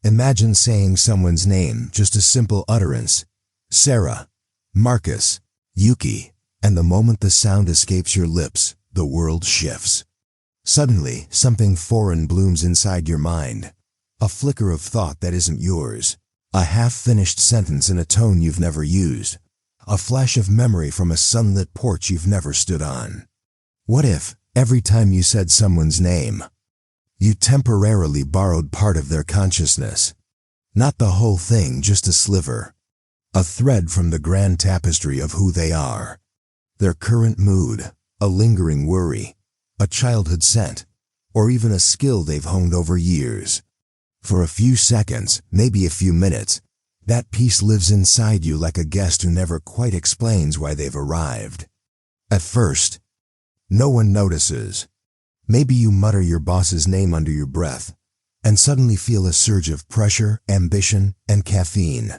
Imagine saying someone's name, just a simple utterance. Sarah, Marcus, Yuki, and the moment the sound escapes your lips, the world shifts. Suddenly, something foreign blooms inside your mind. A flicker of thought that isn't yours. A half-finished sentence in a tone you've never used. A flash of memory from a sunlit porch you've never stood on. What if, every time you said someone's name, you temporarily borrowed part of their consciousness? Not the whole thing, just a sliver. A thread from the grand tapestry of who they are. Their current mood, a lingering worry, a childhood scent, or even a skill they've honed over years. For a few seconds, maybe a few minutes, that piece lives inside you like a guest who never quite explains why they've arrived. At first, no one notices. Maybe you mutter your boss's name under your breath, and suddenly feel a surge of pressure, ambition, and caffeine.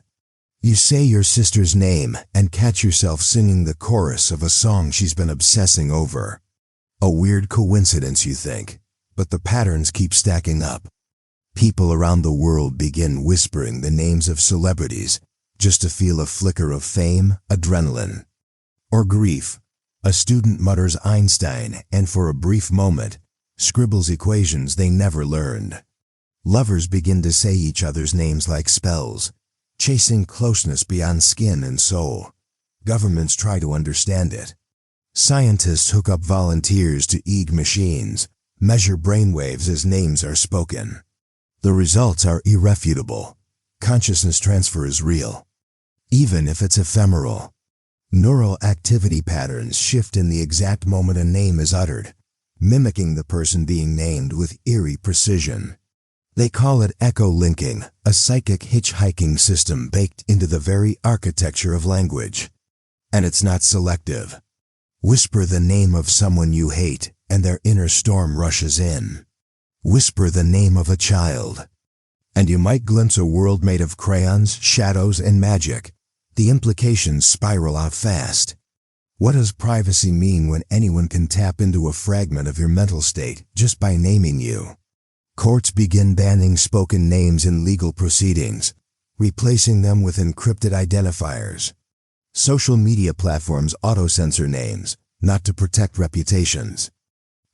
You say your sister's name and catch yourself singing the chorus of a song she's been obsessing over. A weird coincidence, you think, but the patterns keep stacking up. People around the world begin whispering the names of celebrities just to feel a flicker of fame, adrenaline, or grief. A student mutters Einstein and for a brief moment scribbles equations they never learned. Lovers begin to say each other's names like spells, chasing closeness beyond skin and soul. Governments try to understand it. Scientists hook up volunteers to EEG machines, measure brainwaves as names are spoken. The results are irrefutable. Consciousness transfer is real, even if it's ephemeral. Neural activity patterns shift in the exact moment a name is uttered, mimicking the person being named with eerie precision. They call it echo-linking, a psychic hitchhiking system baked into the very architecture of language. And it's not selective. Whisper the name of someone you hate, and their inner storm rushes in. Whisper the name of a child, and you might glimpse a world made of crayons, shadows, and magic. The implications spiral out fast. What does privacy mean when anyone can tap into a fragment of your mental state just by naming you? Courts begin banning spoken names in legal proceedings, replacing them with encrypted identifiers. Social media platforms auto-censor names, not to protect reputations,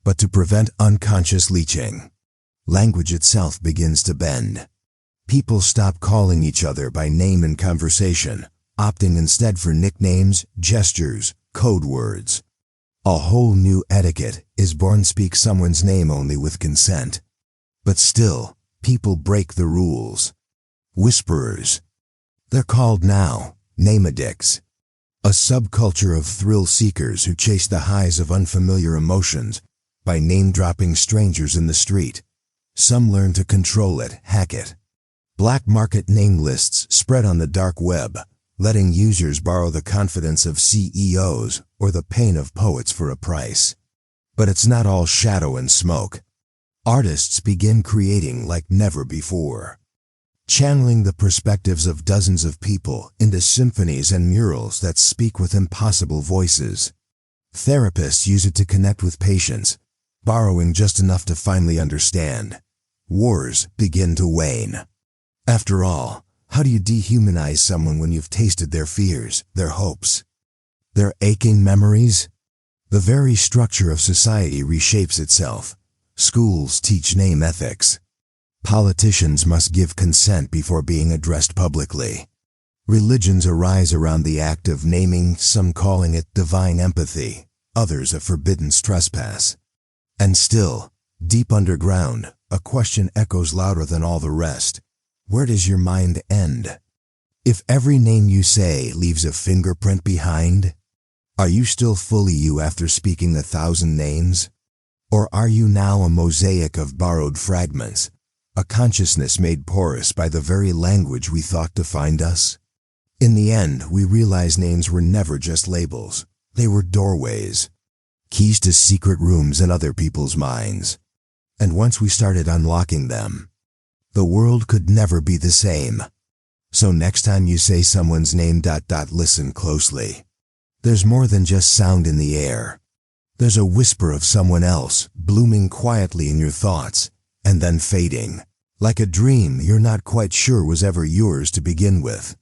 but to prevent unconscious leeching. Language itself begins to bend. People stop calling each other by name in conversation, opting instead for nicknames, gestures, code words. A whole new etiquette is born. Speak someone's name only with consent. But still, people break the rules. Whisperers. They're called now name addicts. A subculture of thrill seekers who chase the highs of unfamiliar emotions by name-dropping strangers in the street. Some learn to control it, hack it. Black market name lists spread on the dark web, letting users borrow the confidence of CEOs or the pain of poets for a price. But it's not all shadow and smoke. Artists begin creating like never before, channeling the perspectives of dozens of people into symphonies and murals that speak with impossible voices. Therapists use it to connect with patients, borrowing just enough to finally understand. Wars begin to wane. After all, how do you dehumanize someone when you've tasted their fears, their hopes, their aching memories? The very structure of society reshapes itself. Schools teach name ethics. Politicians must give consent before being addressed publicly. Religions arise around the act of naming, some calling it divine empathy, others a forbidden trespass. And still, deep underground, a question echoes louder than all the rest. Where does your mind end? If every name you say leaves a fingerprint behind, are you still fully you after speaking 1,000 names? Or are you now a mosaic of borrowed fragments, a consciousness made porous by the very language we thought defined us? In the end, we realize names were never just labels. They were doorways, keys to secret rooms in other people's minds. And once we started unlocking them, the world could never be the same. So next time you say someone's name, listen closely. There's more than just sound in the air. There's a whisper of someone else blooming quietly in your thoughts and then fading, like a dream you're not quite sure was ever yours to begin with.